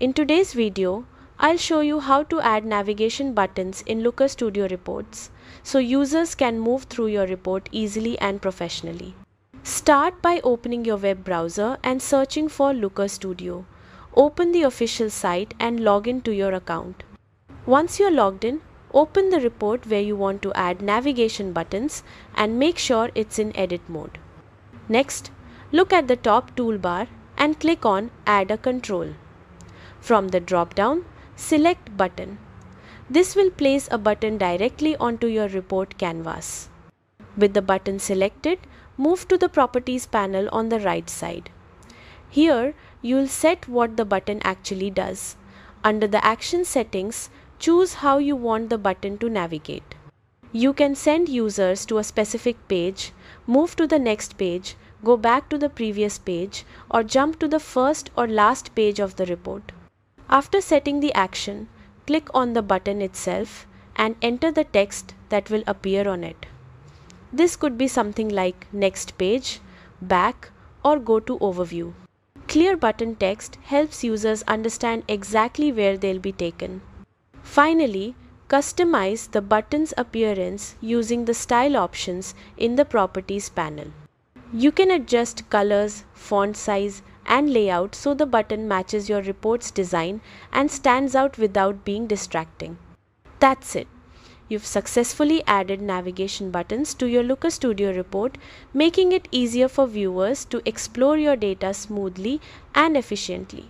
In today's video, I'll show you how to add navigation buttons in Looker Studio reports so users can move through your report easily and professionally. Start by opening your web browser and searching for Looker Studio. Open the official site and log in to your account. Once you're logged in, open the report where you want to add navigation buttons and make sure it's in edit mode. Next, look at the top toolbar and click on Add a Control. From the drop-down, select Button. This will place a button directly onto your report canvas. With the button selected, move to the Properties panel on the right side. Here, you'll set what the button actually does. Under the Action settings, choose how you want the button to navigate. You can send users to a specific page, move to the next page, go back to the previous page, or jump to the first or last page of the report. After setting the action, click on the button itself and enter the text that will appear on it. This could be something like Next Page, Back, or Go to Overview. Clear button text helps users understand exactly where they'll be taken. Finally, customize the button's appearance using the style options in the Properties panel. You can adjust colors, font size, and layout so the button matches your report's design and stands out without being distracting. That's it. You've successfully added navigation buttons to your Looker Studio report, making it easier for viewers to explore your data smoothly and efficiently.